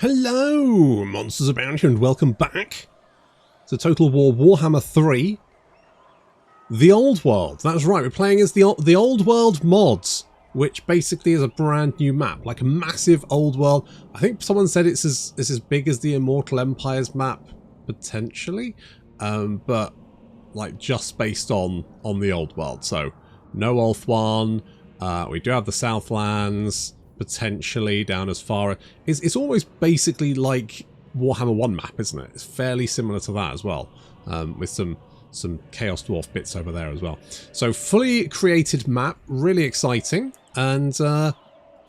Hello, monsters abound here, and welcome back to Total War Warhammer 3. The Old World. That's right, we're playing as the Old World Modz, which basically is a brand new map, like a massive old world. I think someone said it's as big as the Immortal Empire's map, potentially, but like just based on the Old World. So no Ulthuan, we do have the Southlands, potentially down as far. It's almost basically like Warhammer 1 map, isn't it? It's fairly similar to that as well, with some Chaos Dwarf bits over there as well. So fully created map, really exciting, and I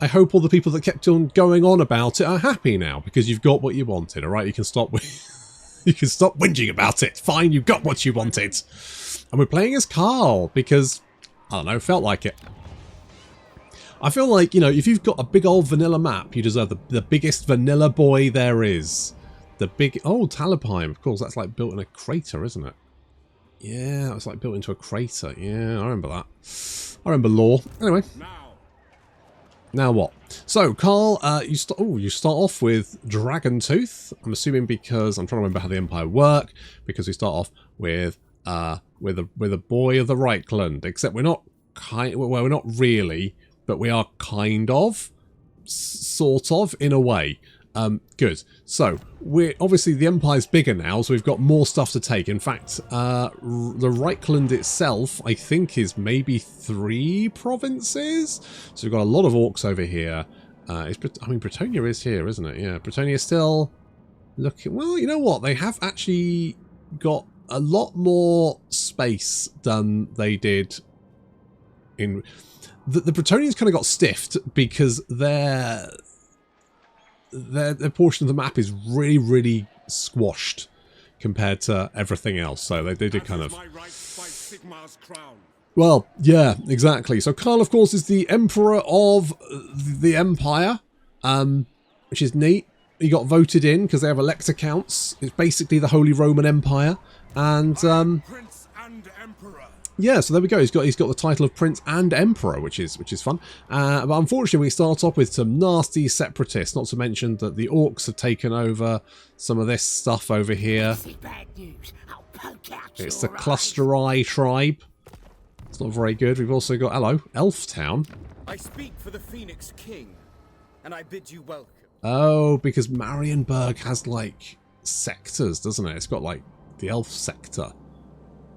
hope all the people that kept on going on about it are happy now, because you've got what you wanted. All right, you can stop you can stop whinging about it. Fine, you've got what you wanted. And we're playing as Karl because I don't know, felt like it. I feel like, you know, if you've got a big old vanilla map, you deserve the biggest vanilla boy there is. The big... Oh, Talipime. Of course, that's like built in a crater, isn't it? Yeah, it's like built into a crater. Yeah, I remember that. I remember lore. Anyway. Now what? So, Karl, you start off with Dragon Tooth. I'm assuming because... I'm trying to remember how the Empire work. Because we start off with a boy of the Reikland. Except we're not we're not really... But we are kind of, sort of, in a way. Good. So, we're obviously the Empire's bigger now, so we've got more stuff to take. In fact, the Reikland itself, I think, is maybe 3 provinces. So we've got a lot of orcs over here. I mean, Bretonia is here, isn't it? Yeah, Bretonia still looking... Well, you know what? They have actually got a lot more space than they did in... The Bretonians kind of got stiffed because their portion of the map is really, really squashed compared to everything else. So they did kind of... Well, yeah, exactly. So Karl, of course, is the Emperor of the Empire, which is neat. He got voted in because they have elect accounts. It's basically the Holy Roman Empire. And... yeah, so there we go. He's got the title of Prince and Emperor, which is fun. But unfortunately, we start off with some nasty separatists. Not to mention that the orcs have taken over some of this stuff over here. It's the Clusteri tribe. It's not very good. We've also got Elf Town. I speak for the Phoenix King, and I bid you welcome. Oh, because Marienburg has like sectors, doesn't it? It's got like the Elf sector.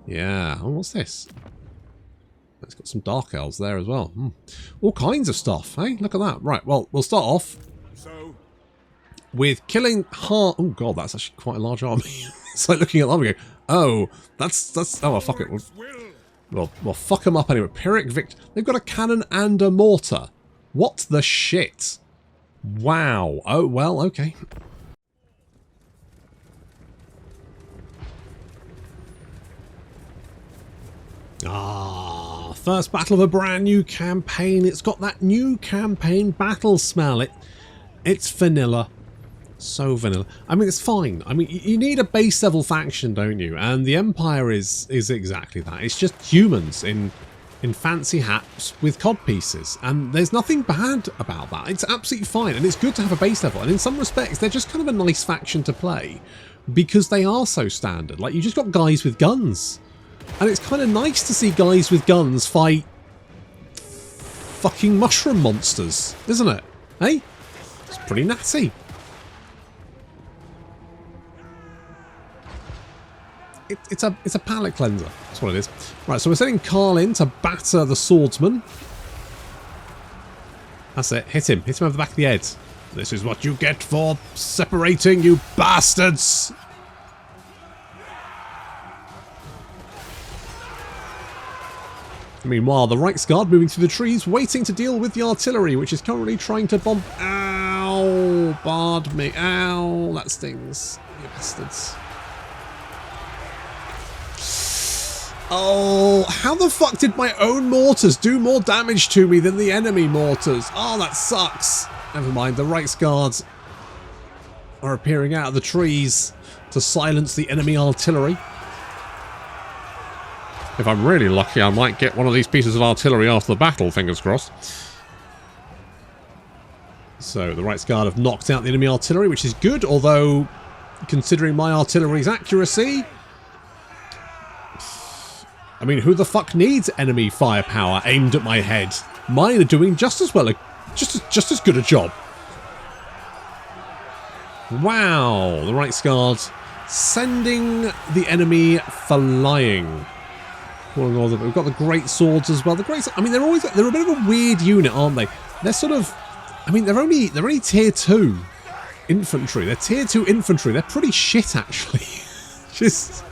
Yeah. Oh, what's this? It's got some Dark Elves there as well. All kinds of stuff, hey? Look at that. Right, well, we'll start off with killing Oh, God, that's actually quite a large army. It's like looking at them and going, oh, that's... Oh, well, fuck it. We'll fuck them up anyway. Pyrrhic Victor. They've got a cannon and a mortar. What the shit? Wow. Oh, well, okay. Ah, first battle of a brand new campaign. It's got that new campaign battle smell. It's vanilla. So vanilla. I mean, it's fine. I mean, you need a base level faction, don't you? And the Empire is exactly that. It's just humans in fancy hats with cod pieces. And there's nothing bad about that. It's absolutely fine. And it's good to have a base level. And in some respects, they're just kind of a nice faction to play because they are so standard. Like, you just got guys with guns. And it's kind of nice to see guys with guns fight fucking mushroom monsters, isn't it? Hey? It's pretty natty. It's a palate cleanser. That's what it is. Right, so we're sending Karl in to batter the swordsman. That's it. Hit him. Hit him over the back of the head. This is what you get for separating, you bastards. Meanwhile, the Reichsguard moving through the trees, waiting to deal with the artillery, which is currently trying to bomb... Ow! Barred me. Ow! That stings. You bastards. Oh, how the fuck did my own mortars do more damage to me than the enemy mortars? Oh, that sucks. Never mind, the Reichsguards are appearing out of the trees to silence the enemy artillery. If I'm really lucky, I might get one of these pieces of artillery after the battle, fingers crossed. So the Right Guard have knocked out the enemy artillery, which is good, although considering my artillery's accuracy, I mean, who the fuck needs enemy firepower aimed at my head? Mine are doing just as well, just as good a job. Wow, the Right Guard sending the enemy flying. We've got the great swords as well. The great, I mean, they're a bit of a weird unit, aren't they? They're sort of, I mean, they're only tier 2 infantry. They're tier 2 infantry. They're pretty shit, actually. Just,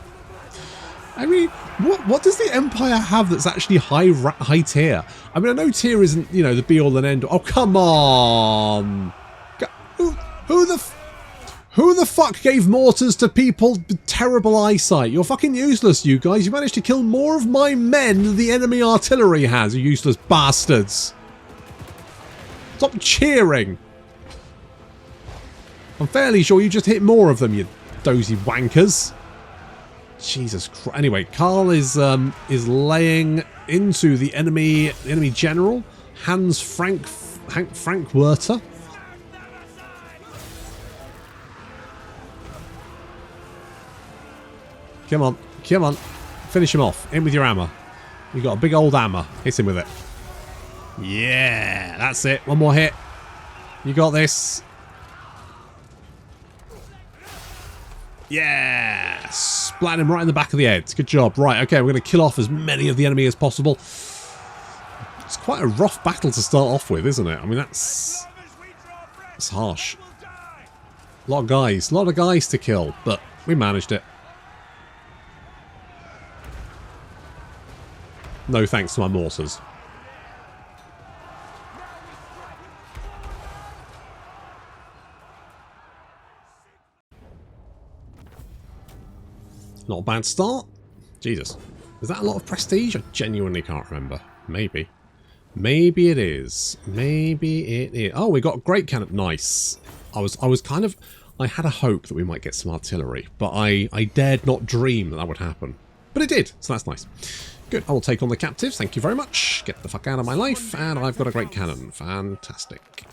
I mean, what does the Empire have that's actually high tier? I mean, I know tier isn't, you know, the be all and end all. Oh, come on! Who the fuck gave mortars to people with terrible eyesight? You're fucking useless, you guys. You managed to kill more of my men than the enemy artillery has, you useless bastards. Stop cheering. I'm fairly sure you just hit more of them, you dozy wankers. Jesus Christ. Anyway, Karl is laying into the enemy general, Frank Werter. Come on, come on. Finish him off. In with your hammer. You got a big old hammer. Hit him with it. Yeah, that's it. One more hit. You got this. Yeah. Splat him right in the back of the head. Good job. Right, okay, we're going to kill off as many of the enemy as possible. It's quite a rough battle to start off with, isn't it? I mean, that's harsh. A lot of guys to kill, but we managed it. No thanks to my mortars. Not a bad start. Jesus. Is that a lot of prestige? I genuinely can't remember. Maybe. Maybe it is. Maybe it is. Oh, we got a great cannon. Nice. I was kind of... I had a hope that we might get some artillery, but I dared not dream that would happen. But it did, so that's nice. Good, I will take on the captives, thank you very much. Get the fuck out of my life, and I've got a great cannon. Fantastic.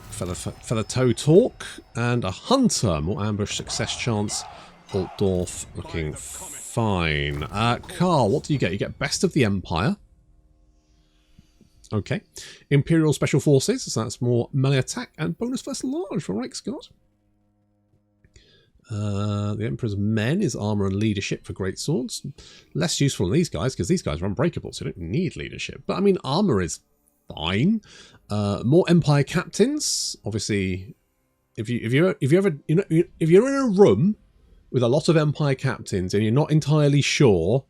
For the toe talk, and a hunter. More ambush success chance. Altdorf looking fine. Karl, what do you get? You get Best of the Empire. Okay. Imperial Special Forces, so that's more melee attack, and bonus first large for Reikland. The Emperor's Men is armor and leadership for great swords. Less useful than these guys because these guys are unbreakable, so you don't need leadership. But I mean, armor is fine. More Empire captains. Obviously, if you're in a room with a lot of Empire captains and you're not entirely sure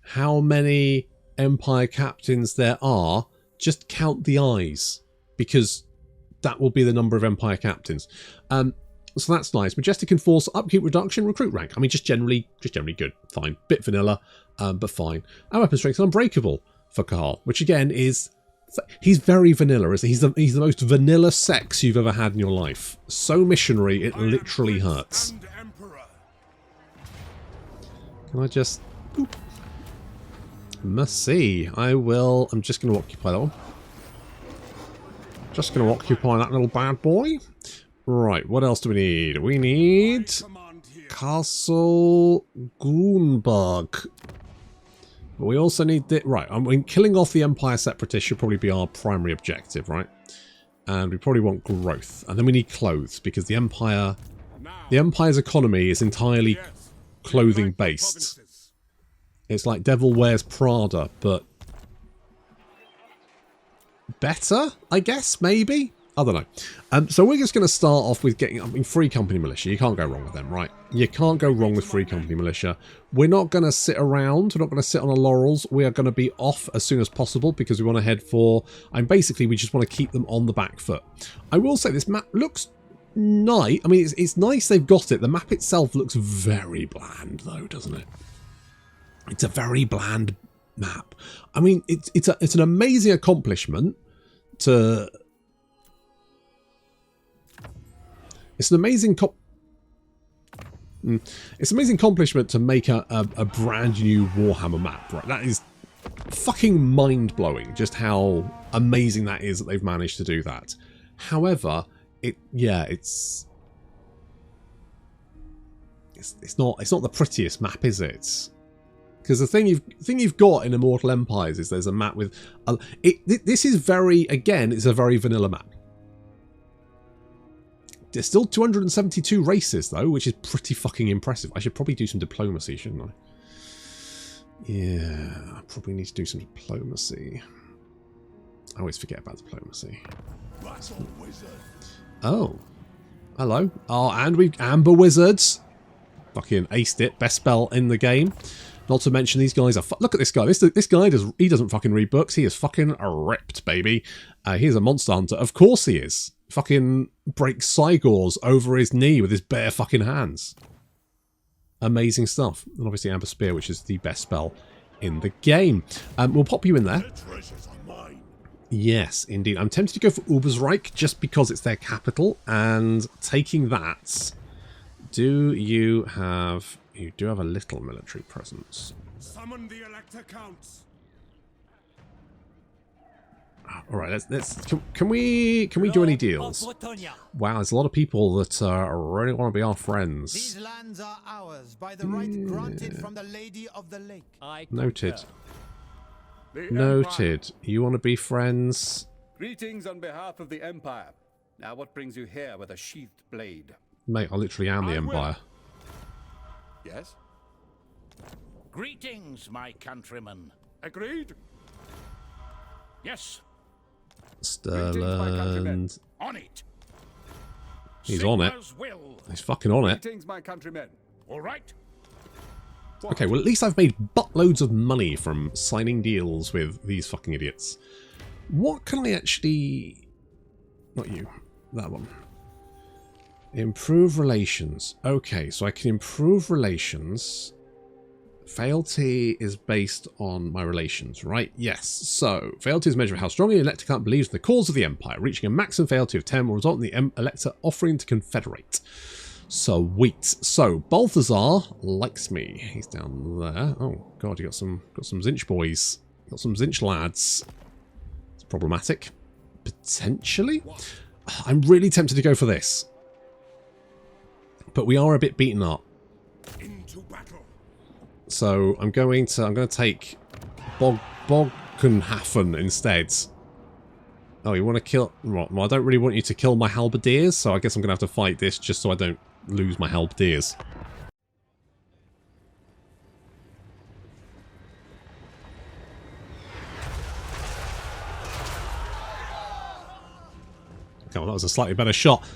how many Empire captains there are, just count the eyes because that will be the number of Empire captains. So that's nice. Majestic Enforcer, upkeep reduction, recruit rank. I mean, just generally good. Fine. Bit vanilla, but fine. And weapon strength unbreakable for Karl, which again is... He's very vanilla, isn't he? He's the most vanilla sex you've ever had in your life. So missionary, it literally hurts. Can I just... Boop. Must see. I will... I'm just going to occupy that one. Just going to occupy that little bad boy. Right, what else do we need? We need Castle Grunberg. But we also need the... Right, I mean, killing off the Empire Separatists should probably be our primary objective, right? And we probably want growth. And then we need clothes, because the Empire's economy is entirely clothing-based. It's like Devil Wears Prada, but... better, I guess, maybe? I don't know. So we're just going to start off with getting... I mean, Free Company Militia. You can't go wrong with them, right? You can't go wrong with Free Company Militia. We're not going to sit around. We're not going to sit on our laurels. We are going to be off as soon as possible because we want to head for... And basically, we just want to keep them on the back foot. I will say this map looks nice. I mean, it's nice they've got it. The map itself looks very bland, though, doesn't it? It's a very bland map. I mean, it's an amazing accomplishment to... It's an amazing accomplishment to make a brand new Warhammer map, right? That is fucking mind-blowing just how amazing that is that they've managed to do that. However, it's not the prettiest map, is it? Because the thing you've got in Immortal Empires is there's a map with this is it's a very vanilla map. There's still 272 races though, which is pretty fucking impressive. I should probably do some diplomacy, shouldn't I? Yeah, I probably need to do some diplomacy. I always forget about diplomacy. Oh, hello. Oh, and we've Amber Wizards. Fucking aced it. Best spell in the game. Not to mention these guys are... Look at this guy. This guy doesn't fucking read books. He is fucking ripped, baby. He's a monster hunter. Of course he is. Fucking breaks Cygors over his knee with his bare fucking hands. Amazing stuff. And obviously Amber Spear, which is the best spell in the game. We'll pop you in there. Yes, indeed. I'm tempted to go for Ubersreich just because it's their capital. And taking that... You do have a little military presence. Summon the Elector Counts. All right, can we do any deals? Wow, there's a lot of people that really want to be our friends. These lands are ours by the right granted from the Lady of the Lake. Noted. Noted. You want to be friends? Greetings on behalf of the Empire. Now what brings you here with a sheathed blade? Mate, I literally am the Empire. Yes? Greetings, my countrymen. Agreed? Yes. Stirland. On it. He's on it. Will. He's fucking on it. Greetings, my countrymen. All right. Okay, well at least I've made buttloads of money from signing deals with these fucking idiots. What can I actually... Not you. That one. Improve relations. Okay, so I can improve relations. Fealty is based on my relations, right? Yes. So, fealty is a measure of how strongly an elector count believes in the cause of the empire. Reaching a maximum fealty of 10 will result in the elector offering to confederate. Sweet. So, Balthazar likes me. He's down there. Oh, God, you got some Zinch boys. Got some Zinch lads. It's problematic. Potentially? I'm really tempted to go for this. But we are a bit beaten up. Into battle. So I'm going to take Bogenhafen instead. Oh, you want to kill... Well, I don't really want you to kill my halberdiers, so I guess I'm going to have to fight this just so I don't lose my halberdiers. Okay, well, that was a slightly better shot.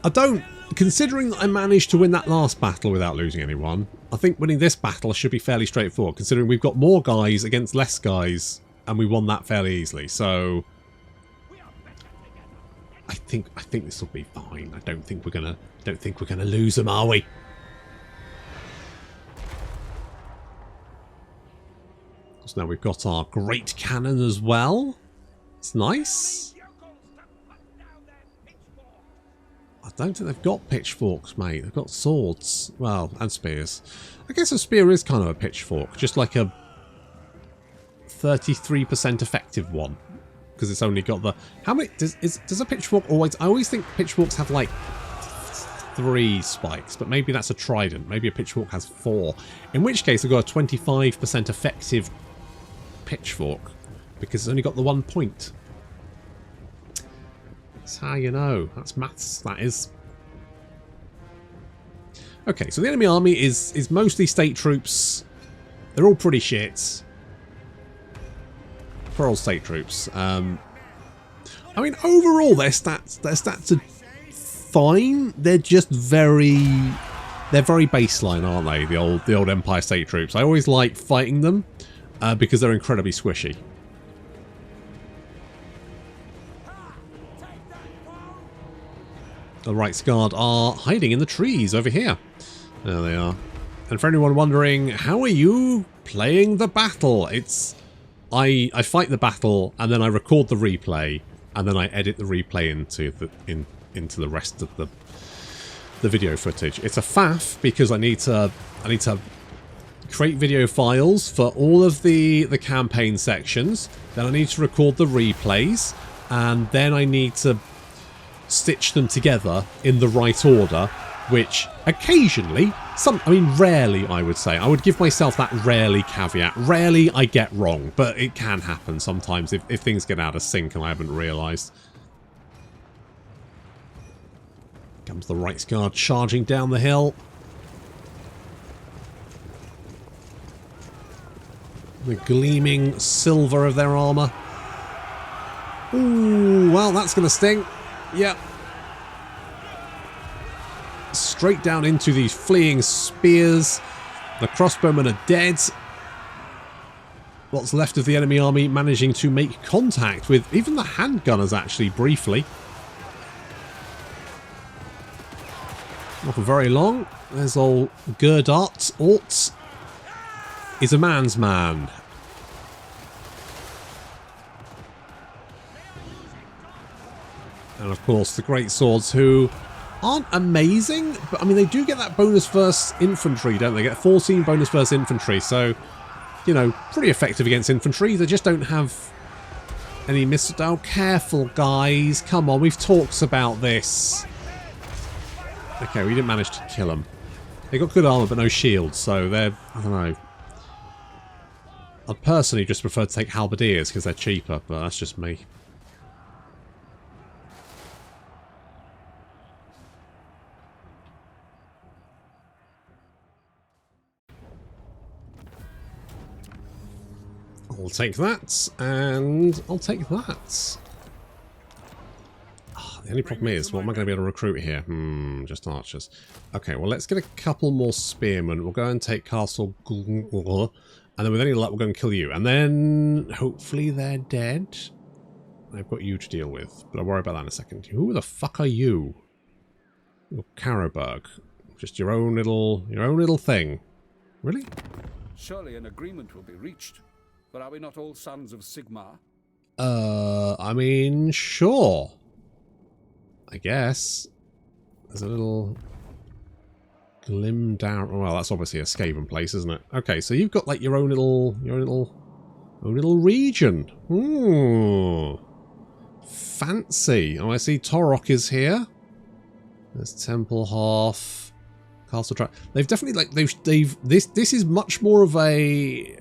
I don't... Considering that I managed to win that last battle without losing anyone, I think winning this battle should be fairly straightforward, considering we've got more guys against less guys, and we won that fairly easily. So I think this will be fine. I don't think we're gonna lose them, are we? So now we've got our great cannon as well. It's nice. I don't think they've got pitchforks, mate. They've got swords. Well, and spears. I guess a spear is kind of a pitchfork. Just like a 33% effective one. Because it's only got the... How many... Does a pitchfork always... I always think pitchforks have like 3 spikes. But maybe that's a trident. Maybe a pitchfork has 4. In which case I've got a 25% effective pitchfork. Because it's only got the 1 point. That's how you know. That's maths, that is. Okay, so the enemy army is mostly state troops. They're all pretty shit. Poor old state troops. I mean, overall, their stats are fine. They're just very baseline, aren't they? The old Empire state troops. I always like fighting them because they're incredibly squishy. The Rights Guard are hiding in the trees over here. There they are. And for anyone wondering, how are you playing the battle? It's... I fight the battle, and then I record the replay, and then I edit the replay into the rest of the video footage. It's a faff, because I need to create video files for all of the campaign sections. Then I need to record the replays. And then I need to stitch them together in the right order, which occasionally, rarely I would say. I would give myself that rarely caveat. Rarely I get wrong, but it can happen sometimes if things get out of sync and I haven't realised. Comes the Reichsguard charging down the hill. The gleaming silver of their armour. Ooh, well, that's going to sting. Yep. Straight down into these fleeing spears. The crossbowmen are dead. What's left of the enemy army managing to make contact with even the handgunners, actually, briefly. Not for very long. There's old Gerdart. Alt is a man's man. And of course the great swords, who aren't amazing, but I mean they do get that bonus first infantry, don't they? Get 14 bonus first infantry, so you know, pretty effective against infantry. They just don't have any miss. Oh, careful guys, come on, we've talked about this. Okay, we didn't manage to kill them. They got good armor but no shields, so they're, I don't know. I'd personally just prefer to take halberdiers because they're cheaper, but that's just me. I'll take that, and I'll take that. Oh, the only problem is, what am I going to be able to recruit here? Just archers. Okay, well, let's get a couple more spearmen. We'll go and take Castle... And then with any luck, we'll go and kill you. And then, hopefully they're dead. I've got you to deal with, but I'll worry about that in a second. Who the fuck are you? You're Karabberg. Just your own little thing. Really? Surely an agreement will be reached. But are we not all sons of Sigmar? I mean, sure. I guess. There's a little glim down. Well, that's obviously a Skaven place, isn't it? Okay, so you've got like your own little region. Ooh, fancy. Oh, I see Torok is here. There's Temple Hearth, Castle Track. They've definitely this is much more of a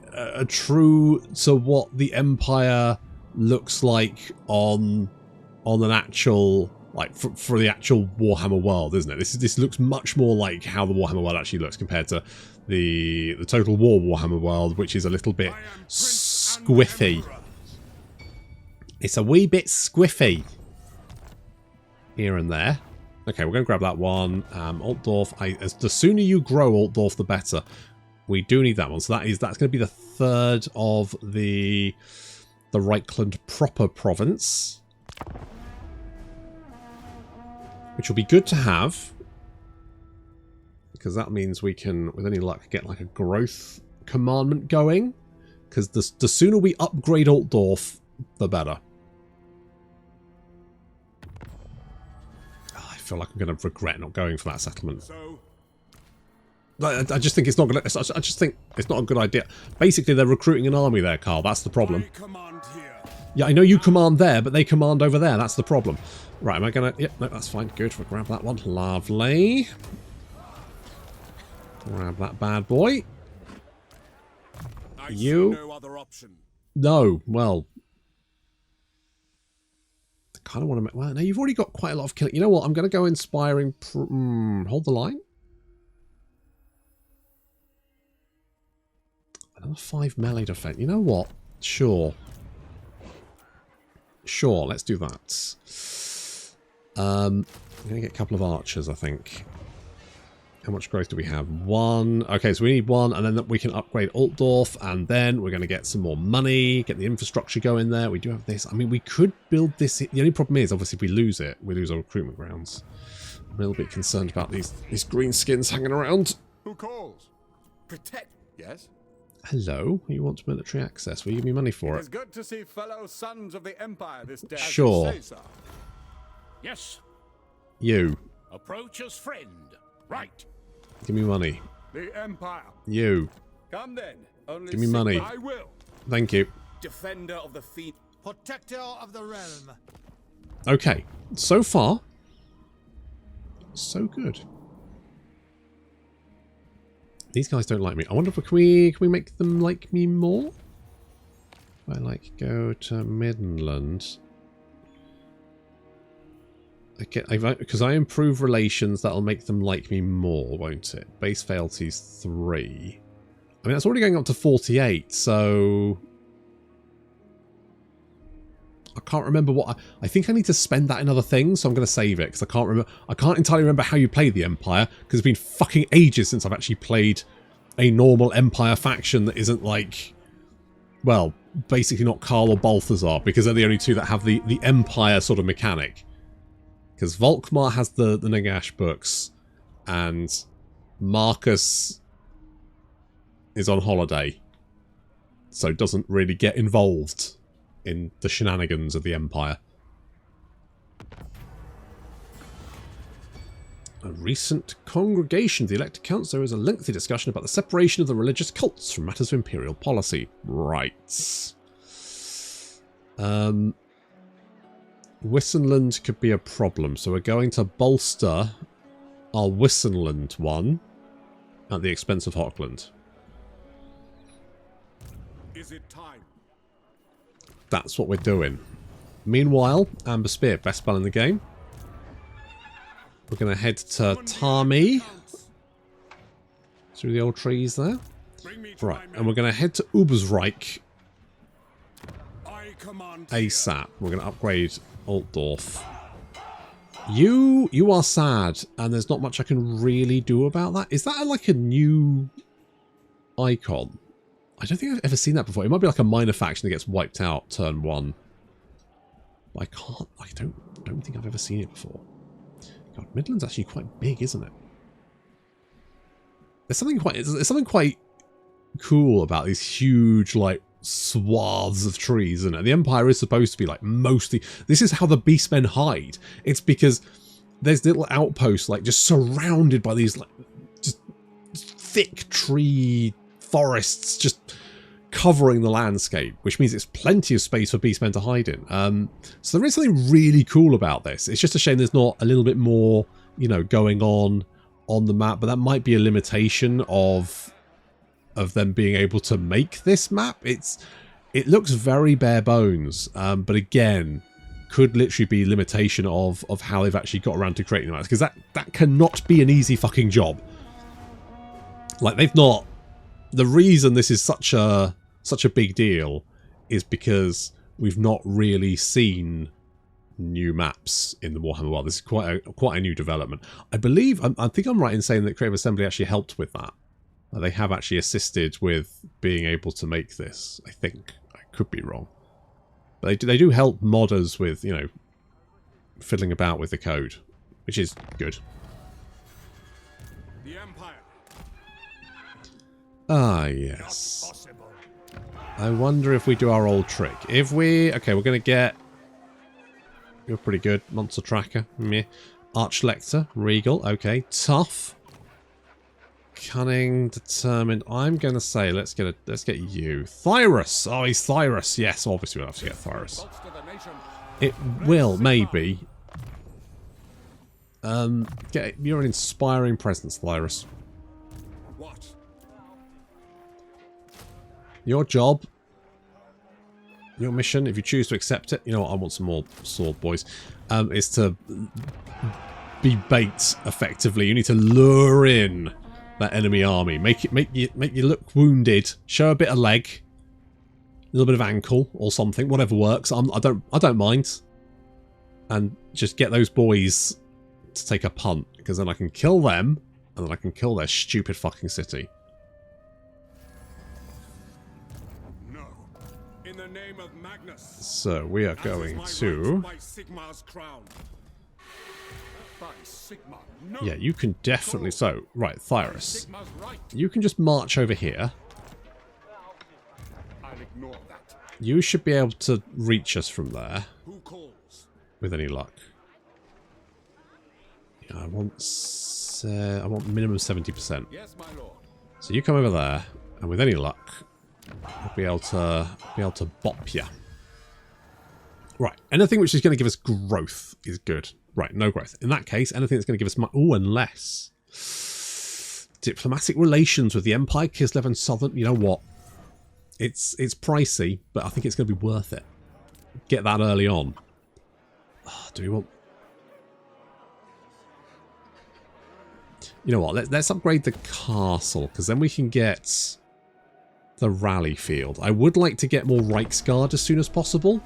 true to what the Empire looks like on an actual, like for the actual Warhammer world, isn't it? This looks much more like how the Warhammer world actually looks compared to the Total War Warhammer world, which is a little bit squiffy. It's a wee bit squiffy here and there. Okay, we're going to grab that one. Altdorf. The sooner you grow Altdorf, the better. We do need that one. So that's going to be the third of the Reikland proper province, which will be good to have, because that means we can, with any luck, get like a growth commandment going. Because the sooner we upgrade Altdorf, the better. Oh, I feel like I'm going to regret not going for that settlement. I just think it's not going to. I just think it's not a good idea. Basically, they're recruiting an army there, Karl. That's the problem. Yeah, I know you command there, but they command over there. That's the problem. Right, am I going to... Yep, no, that's fine. Good. We'll grab that one. Lovely. Grab that bad boy. You... No other option. No, well... I kind of want to make... Well, no, you've already got quite a lot of killing. You know what? I'm going to go inspiring... hold the line. Another 5 melee defense. You know what? Sure. Sure, let's do that. I'm going to get a couple of archers, I think. How much growth do we have? 1. Okay, so we need 1, and then we can upgrade Altdorf, and then we're going to get some more money, get the infrastructure going there. We do have this. I mean, we could build this. The only problem is, obviously, if we lose it, we lose our recruitment grounds. I'm a little bit concerned about these green skins hanging around. Who calls? Protect. Yes? Hello, you want military access? Will you give me money for it? It's good to see fellow sons of the Empire this day. Sure. Yes. You. Approach as friend. Right. Give me money. The Empire. You. Come then. Only Give me money. I will. Thank you. Defender of the fiend. Protector of the realm. Okay, so far, so good. These guys don't like me. I wonder if can we make them like me more? If I like go to Midland. Because I improve relations, that'll make them like me more, won't it? Base fealties 3. I mean, that's already going up to 48, so I can't remember what I think I need to spend that in other things, so I'm going to save it because I can't remember. I can't entirely remember how you play the Empire because it's been fucking ages since I've actually played a normal Empire faction that isn't like, well, basically not Karl or Balthazar, because they're the only two that have the Empire sort of mechanic. Because Volkmar has the Nagash books, and Marcus is on holiday, so doesn't really get involved in the shenanigans of the Empire. A recent congregation of the elected council, there is a lengthy discussion about the separation of the religious cults from matters of imperial policy. Right. Wissenland could be a problem, so we're going to bolster our Wissenland one at the expense of Hockland. Is it time? That's what we're doing. Meanwhile, Amber Spear, best spell in the game. We're going to head to Tarmi. Through the old trees there. Right, and we're going to head to Ubersreich ASAP. We're going to upgrade Altdorf. You are sad, and there's not much I can really do about that. Is that like a new icon? I don't think I've ever seen that before. It might be like a minor faction that gets wiped out turn 1. But I don't think I've ever seen it before. God, Midland's actually quite big, isn't it? There's something quite cool about these huge, like, swaths of trees, isn't it? The Empire is supposed to be like mostly. This is how the beastmen hide. It's because there's little outposts like just surrounded by these like just thick tree forests just covering the landscape, which means it's plenty of space for beastmen to hide in. So there is something really cool about this. It's just a shame there's not a little bit more, you know, going on the map, but that might be a limitation of them being able to make this map. It looks very bare bones, but again, could literally be limitation of how they've actually got around to creating the maps, because that cannot be an easy fucking job. Like, they've not. The reason this is such a big deal is because we've not really seen new maps in the Warhammer world. This is quite a new development. I believe, I think I'm right in saying that Creative Assembly actually helped with that. They have actually assisted with being able to make this, I think. I could be wrong. But they do help modders with, you know, fiddling about with the code, which is good. The Empire. Ah, yes. I wonder if we do our old trick. If we... Okay, we're going to get... You're pretty good. Monster Tracker. Meh. Archlector. Regal. Okay. Tough. Cunning. Determined. I'm going to say, let's get you. Thyrus. Oh, he's Thyrus. Yes, obviously we'll have to get Thyrus. It will, maybe. You're an inspiring presence, Thyrus. What? Your job, your mission, if you choose to accept it, you know what, I want some more sword boys, is to be bait effectively. You need to lure in that enemy army, make you look wounded, show a bit of leg, a little bit of ankle or something, whatever works. I don't mind, and just get those boys to take a punt, because then I can kill them, and then I can kill their stupid fucking city. So we are going to... Yeah, you can definitely... So, right, Thyrus. You can just march over here. You should be able to reach us from there. With any luck. Yeah, I want minimum 70%. So you come over there. And with any luck, we'll be able to bop you. Right, anything which is going to give us growth is good. Right, no growth. In that case, anything that's going to give us... Oh, unless... Diplomatic relations with the Empire, Kislev and Southern... You know what? It's pricey, but I think it's going to be worth it. Get that early on. Oh, do we want... You know what? Let's upgrade the castle, because then we can get the rally field. I would like to get more Reiksguard as soon as possible.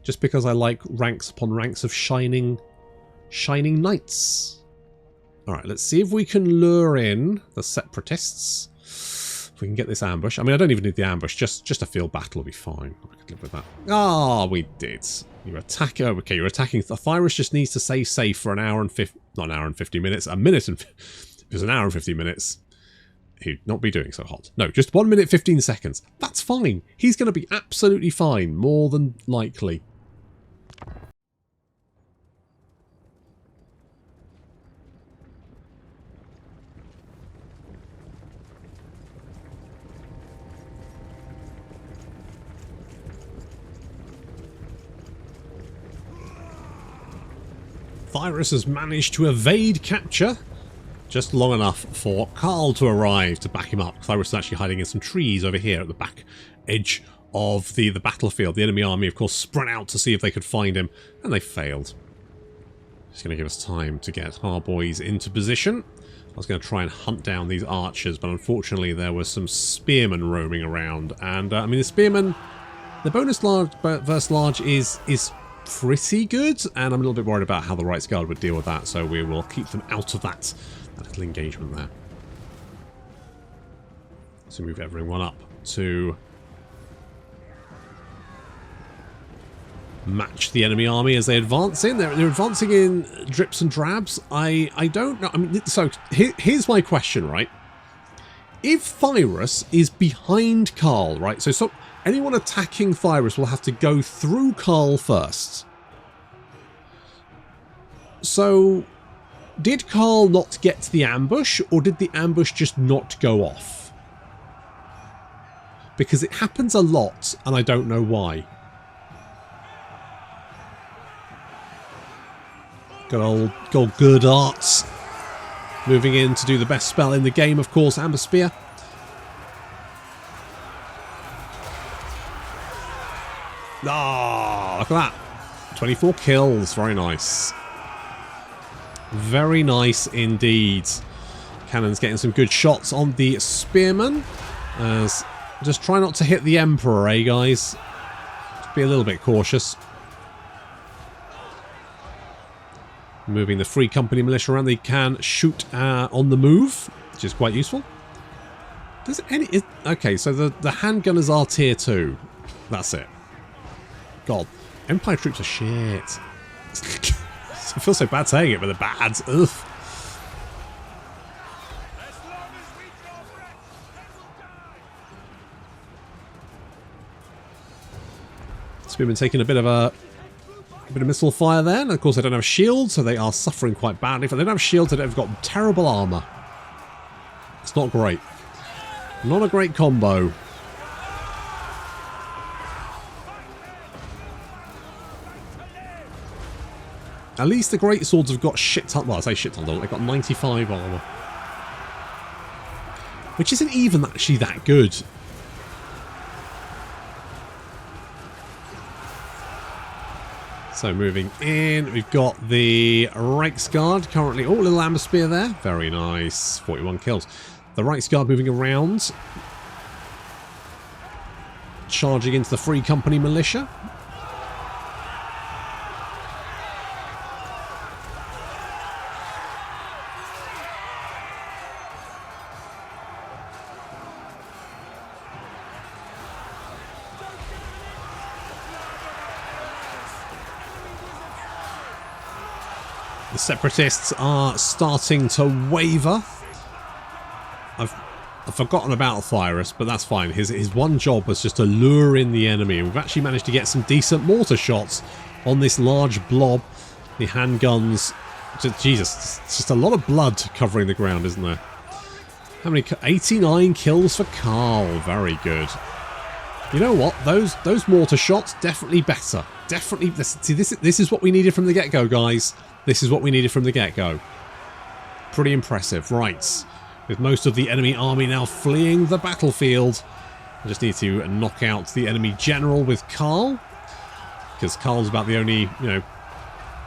Just because I like ranks upon ranks of shining knights. Alright, let's see if we can lure in the separatists. If we can get this ambush. I mean, I don't even need the ambush. Just a field battle will be fine. I could live with that. Ah, we did. You're attacking. Oh, okay, you're attacking. The virus just needs to stay safe for an hour and 50... Not an hour and 50 minutes. A minute and... If it was an hour and 50 minutes, he'd not be doing so hot. No, just 1 minute 15 seconds. That's fine. He's going to be absolutely fine. More than likely. Virus has managed to evade capture just long enough for Karl to arrive to back him up. Virus is actually hiding in some trees over here at the back edge of the battlefield. The enemy army, of course, sprang out to see if they could find him, and they failed. It's going to give us time to get our boys into position. I was going to try and hunt down these archers, but unfortunately there were some spearmen roaming around. And, I mean, the spearmen, the bonus large versus large is pretty good, and I'm a little bit worried about how the Reiksguard would deal with that, so we will keep them out of that little engagement there. So move everyone up to match the enemy army as they advance in. They're advancing in drips and drabs. I don't know. I mean, so here's my question, right? If Virus is behind Karl, right? So anyone attacking Virus will have to go through Karl first. So, did Karl not get the ambush, or did the ambush just not go off? Because it happens a lot, and I don't know why. Good old good arts. Moving in to do the best spell in the game, of course, Amber Spear. Ah, look at that. 24 kills. Very nice. Very nice indeed. Cannon's getting some good shots on the spearmen. Just try not to hit the Emperor, eh, guys? Just be a little bit cautious. Moving the Free Company militia around. They can shoot on the move, which is quite useful. Does any... Okay, so the handgunners are tier 2. That's it. God, Empire troops are shit. I feel so bad saying it, but they're bad. Ugh. Spearmen taking a bit of missile fire there, and of course they don't have shields, so they are suffering quite badly. If they don't have shields, they've got terrible armor. It's not great. Not a great combo. At least the great swords have got shit ton. Well, I say shit ton. They've got 95 armor, which isn't even actually that good. So moving in, we've got the Reiksguard currently. Oh, a little amber spear there. Very nice. 41 kills. The Reiksguard moving around, charging into the Free Company militia. The Separatists are starting to waver. I've forgotten about Thyrus, but that's fine. His one job was just to lure in the enemy. We've actually managed to get some decent mortar shots on this large blob. The handguns... Jesus, it's just a lot of blood covering the ground, isn't there? How many? 89 kills for Karl. Very good. You know what? Those mortar shots definitely better. Definitely. This is what we needed from the get-go, guys. This is what we needed from the get-go. Pretty impressive. Right. With most of the enemy army now fleeing the battlefield, I just need to knock out the enemy general with Karl, because Karl's about the only, you know,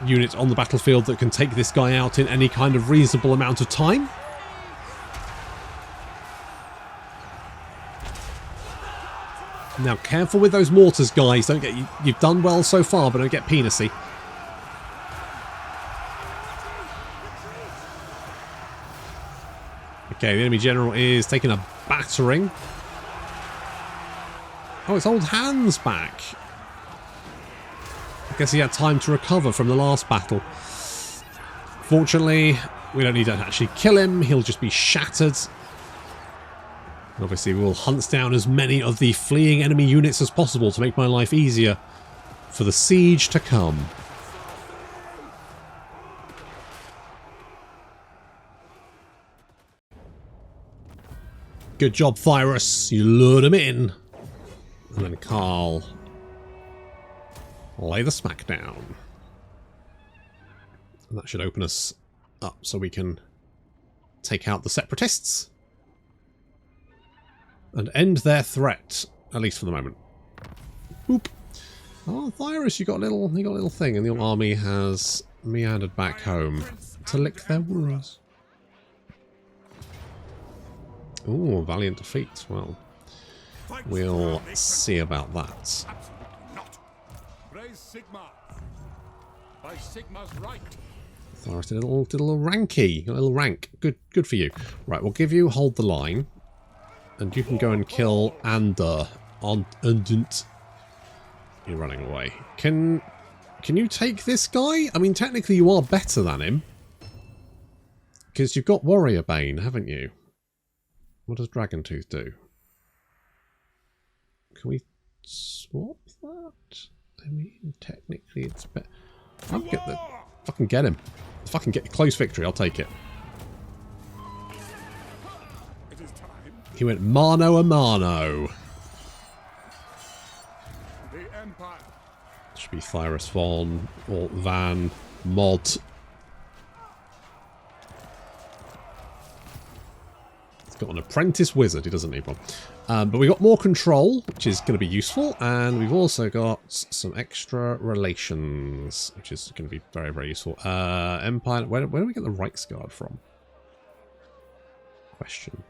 unit on the battlefield that can take this guy out in any kind of reasonable amount of time. Now, careful with those mortars, guys. Don't get you've done well so far, but don't get penisy. Okay, the enemy general is taking a battering. Oh, it's old Hans back. I guess he had time to recover from the last battle. Fortunately, we don't need to actually kill him. He'll just be shattered. Obviously, we'll hunt down as many of the fleeing enemy units as possible to make my life easier for the siege to come. Good job, Thyrus. You lured him in. And then Karl. Lay the smack down. And that should open us up so we can take out the separatists and end their threat, at least for the moment. Boop. Oh, Thyrus, you got a little thing, and the army has meandered back home to lick their wounds. Ooh, valiant defeat. Well, we'll see about that. Not. Raise Sigma. By Sigma's right. Thyrus did a little ranky, a little rank. Good for you. Right, we'll give you hold the line. And you can go and kill Ander on Undent. You're running away. Can you take this guy? I mean, technically you are better than him. Because you've got Warrior Bane, haven't you? What does Dragon Tooth do? Can we swap that? I mean, technically it's better. I'll get the... Fucking get him. Fucking get close victory, I'll take it. He went mano a mano. The Empire. Should be Thyrus Von or Van Mod. He's got an apprentice wizard. He doesn't need one. But we got more control, which is going to be useful, and we've also got some extra relations, which is going to be very, very useful. Empire. Where do we get the Reichsguard from? Question.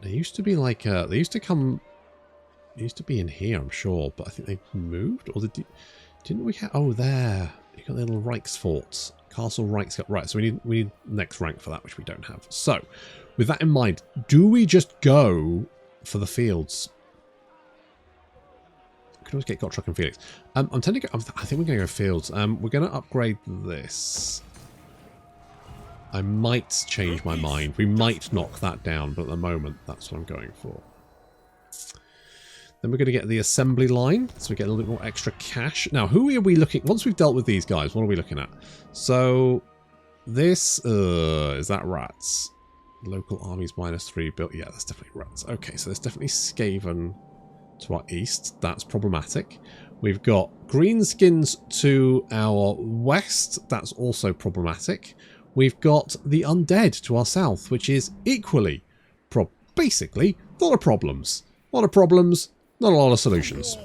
They used to be like, they used to be in here, I'm sure, but I think they moved, or didn't we have, oh, there, you got the little Reichsforts, Castle Reichsguard, right, so we need next rank for that, which we don't have. So, with that in mind, do we just go for the fields? We could always get Gottschalk and Felix. I'm tending to go, I think we're going to go fields. We're going to upgrade this. I might change my mind. We might knock that down, but at the moment, that's what I'm going for. Then we're going to get the assembly line, so we get a little bit more extra cash. Now, who are we looking... Once we've dealt with these guys, what are we looking at? So, this... is that rats? Local armies -3 built... Yeah, that's definitely rats. Okay, so there's definitely Skaven to our east. That's problematic. We've got Greenskins to our west. That's also problematic. We've got the undead to our south, which is equally, basically, a lot of problems. A lot of problems, not a lot of solutions.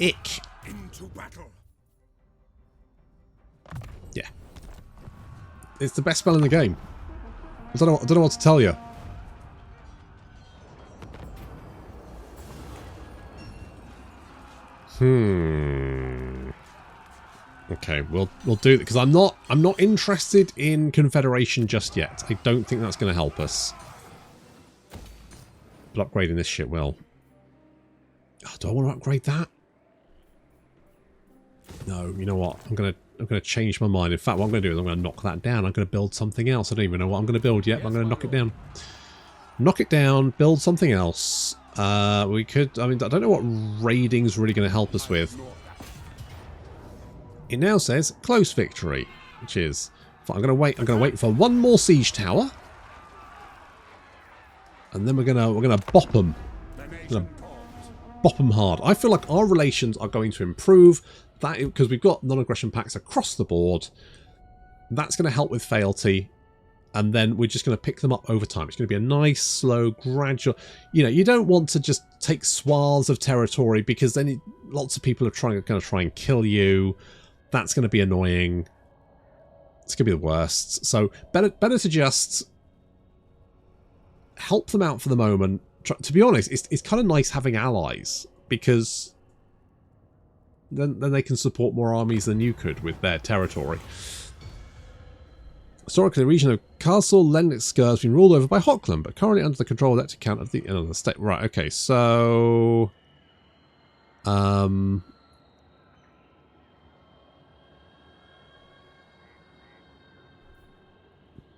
Ick. Into battle. Yeah. It's the best spell in the game. I don't know what to tell you. Okay, we'll do it because I'm not interested in Confederation just yet. I don't think that's going to help us. But upgrading this shit will. Oh, do I want to upgrade that? No, you know what? I'm gonna change my mind. In fact, what I'm going to do is I'm going to knock that down. I'm going to build something else. I don't even know what I'm going to build yet, but I'm going to knock it down. Knock it down, build something else. We could, I mean, I don't know what raiding's really going to help us with. It now says close victory, which is, I'm going to wait for one more siege tower, And then we're gonna bop them. The nation calls. Bop them hard. I feel like our relations are going to improve that because we've got non-aggression pacts across the board. That's going to help with fealty, and then we're just going to pick them up over time. It's going to be a nice, slow, gradual. You know, you don't want to just take swaths of territory because then lots of people are going to try and kill you. That's going to be annoying. It's going to be the worst. So better to just help them out for the moment. To be honest, it's kind of nice having allies because then they can support more armies than you could with their territory. Historically, the region of Castle Lennoxgar has been ruled over by Hochland, but currently under the control of that account of the state. Right, okay, so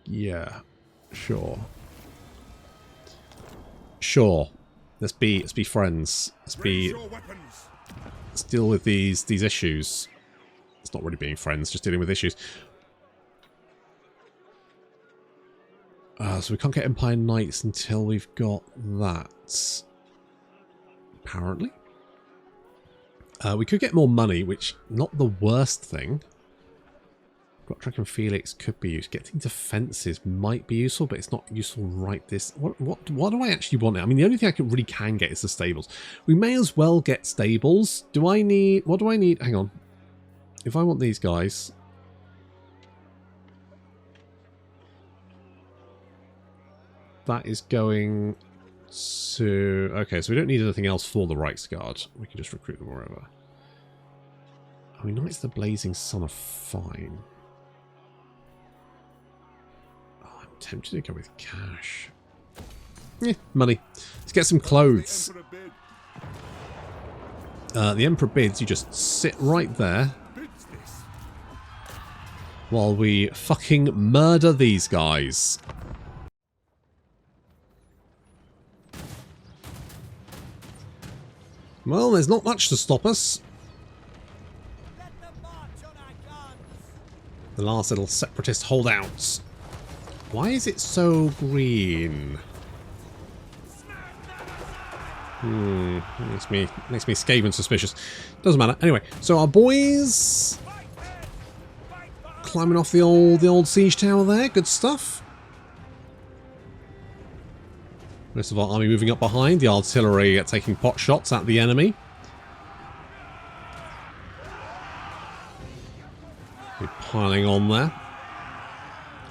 yeah, sure. Sure. Let's be friends. Let's deal with these issues. It's not really being friends, just dealing with issues. So we can't get Empire Knights until we've got that. Apparently. We could get more money, which not the worst thing. Godslayer and Felix could be used. Getting defences might be useful, but it's not useful right this. What do I actually want? I mean, the only thing I really can get is the stables. We may as well get stables. Do I need? What do I need? Hang on. If I want these guys, that is going to. Okay, so we don't need anything else for the Reichsguard. We can just recruit them wherever. I mean, Knights of the Blazing Sun are fine. Tempted to go with cash. Yeah, money. Let's get some clothes. The Emperor bids. You just sit right there while we fucking murder these guys. Well, there's not much to stop us. The last little separatist holdouts. Why is it so green? Makes me Skaven suspicious. Doesn't matter. Anyway, so our boys climbing off the old siege tower there. Good stuff. Rest of our army moving up behind. The artillery taking pot shots at the enemy. We're piling on there.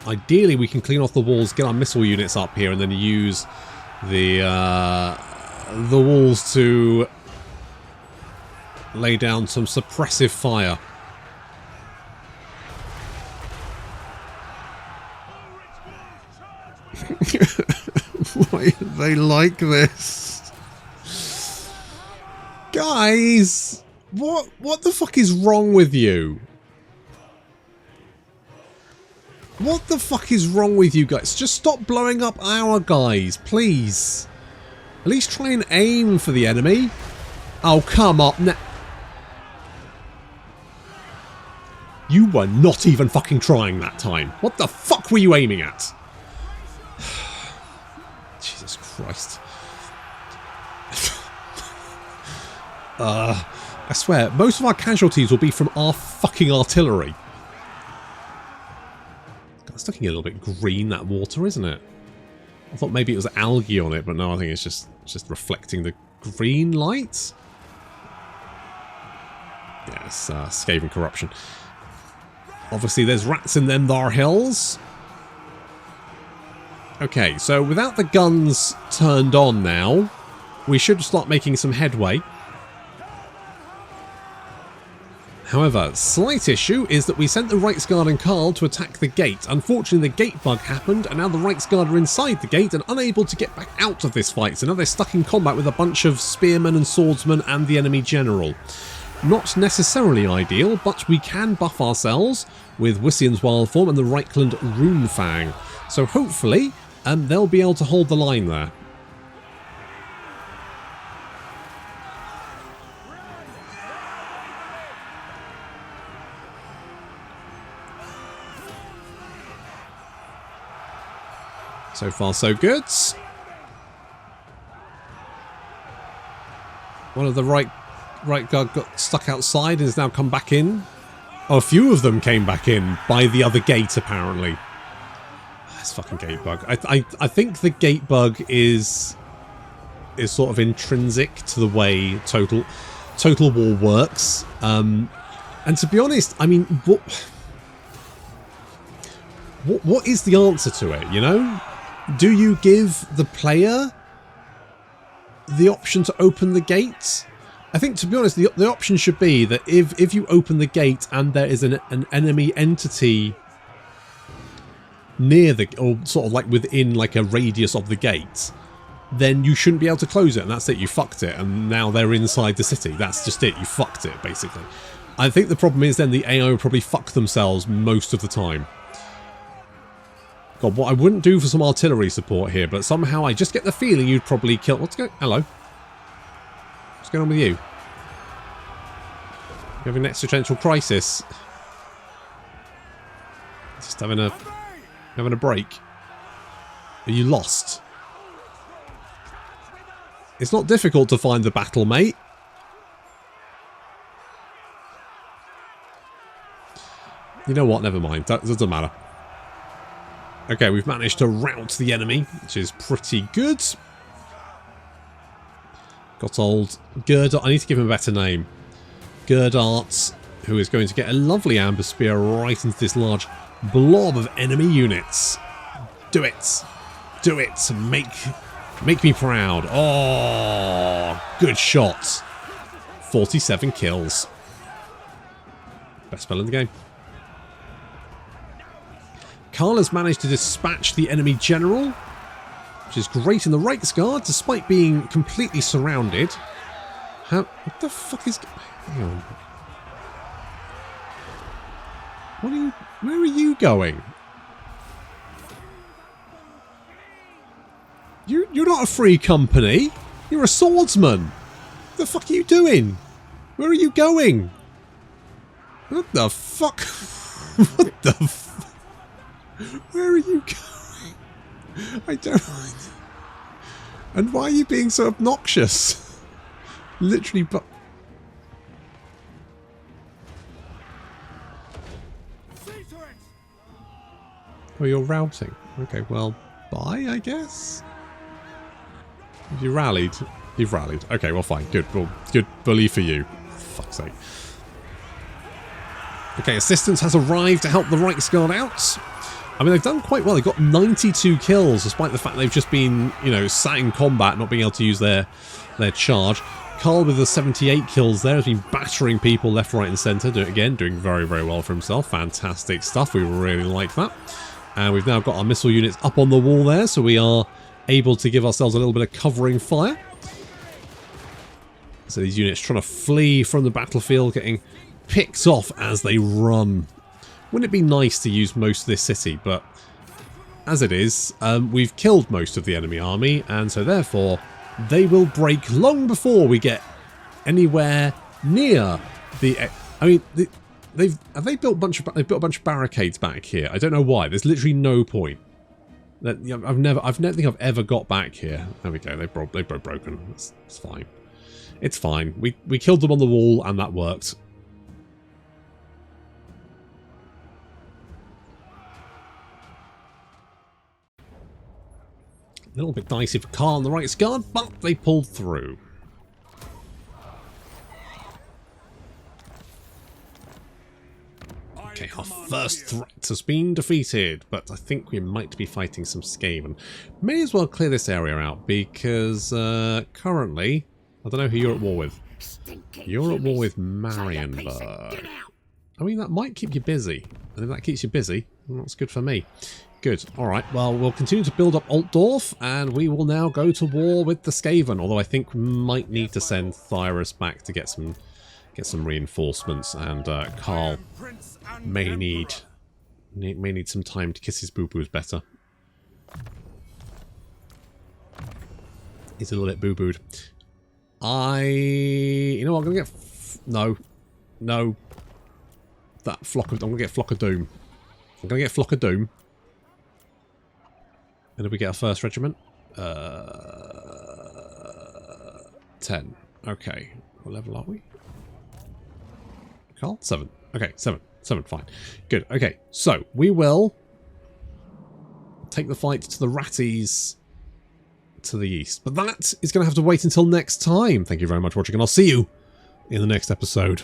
Ideally, we can clean off the walls, get our missile units up here, and then use the walls to lay down some suppressive fire. Why are they like this? Guys! What the fuck is wrong with you? What the fuck is wrong with you guys? Just stop blowing up our guys, please. At least try and aim for the enemy. Oh, come on. You were not even fucking trying that time. What the fuck were you aiming at? Jesus Christ. I swear, most of our casualties will be from our fucking artillery. It's looking a little bit green, that water, isn't it? I thought maybe it was algae on it, but no, I think it's just reflecting the green light. Yeah, it's Skaven corruption. Obviously, there's rats in them thar hills. Okay, so without the guns turned on now, we should start making some headway. However, slight issue is that we sent the Reichsguard and Karl to attack the gate. Unfortunately, the gate bug happened, and now the Reichsguard are inside the gate and unable to get back out of this fight. So now they're stuck in combat with a bunch of spearmen and swordsmen and the enemy general. Not necessarily ideal, but we can buff ourselves with Wissian's Wild Form and the Reikland Runefang. So hopefully, they'll be able to hold the line there. So far, so good. One of the right guard got stuck outside and has now come back in. Oh, a few of them came back in by the other gate, apparently. This fucking gate bug. I think the gate bug is sort of intrinsic to the way Total War works. And to be honest, I mean, what is the answer to it, you know? Do you give the player the option to open the gates? I think, to be honest, the option should be that if you open the gate and there is an enemy entity near the, or sort of like within like a radius of the gate, then you shouldn't be able to close it, and that's it, you fucked it, and now they're inside the city. That's just it, you fucked it, basically. I think the problem is then the AI will probably fuck themselves most of the time. God, what I wouldn't do for some artillery support here, but somehow I just get the feeling you'd probably kill... What's going... Hello. What's going on with you? You having an existential crisis? Just having a break? Are you lost? It's not difficult to find the battle, mate. You know what? Never mind. That doesn't matter. Okay, we've managed to rout the enemy, which is pretty good. Got old Gerdart. I need to give him a better name. Gerdart, who is going to get a lovely amber spear right into this large blob of enemy units. Do it. Do it. Make me proud. Oh, good shot. 47 kills. Best spell in the game. Karl has managed to dispatch the enemy general, which is great in the Reiksguard, despite being completely surrounded. What the fuck is... Hang on. Where are you going? You're not a free company. You're a swordsman. What the fuck are you doing? Where are you going? What the fuck? What the fuck? Where are you going? I don't mind. And why are you being so obnoxious? Literally, but... Oh, you're routing. Okay, well, bye, I guess? You rallied. You've rallied. Okay, well, fine. Good. Well, good bully for you. For fuck's sake. Okay, assistance has arrived to help the Reiksguard out. I mean, they've done quite well. They've got 92 kills, despite the fact they've just been, you know, sat in combat, not being able to use their charge. Karl with the 78 kills there has been battering people left, right, and centre. Doing very, very well for himself. Fantastic stuff. We really like that. And we've now got our missile units up on the wall there, so we are able to give ourselves a little bit of covering fire. So these units trying to flee from the battlefield, getting picked off as they run. Wouldn't it be nice to use most of this city, but as it is, we've killed most of the enemy army, and so therefore they will break long before we get anywhere near the... I mean, they've built a bunch of barricades back here. I don't know why. There's literally no point. I don't think I've ever got back here. There we go. They've broken. It's fine. It's fine. We killed them on the wall, and that worked. A little bit dicey for Karl on the Reiksguard, but they pulled through. Okay, our first threat has been defeated, but I think we might be fighting some Skaven. May as well clear this area out, because currently, I don't know who you're at war with. You're at war with Marienburg. I mean, that might keep you busy. And if that keeps you busy, well, that's good for me. Good. Alright, well, we'll continue to build up Altdorf, and we will now go to war with the Skaven, although I think we might need to send Thyrus back to get some reinforcements, and Karl may need some time to kiss his boo-boos better. He's a little bit boo-booed. You know what, I'm going to get... No. That flock of... I'm going to get Flock of Doom. I'm going to get Flock of Doom. And did we get our first regiment? 10. Okay. What level are we? Carl? 7. Okay, 7. 7, fine. Good. Okay, so we will take the fight to the ratties to the east. But that is going to have to wait until next time. Thank you very much for watching, and I'll see you in the next episode.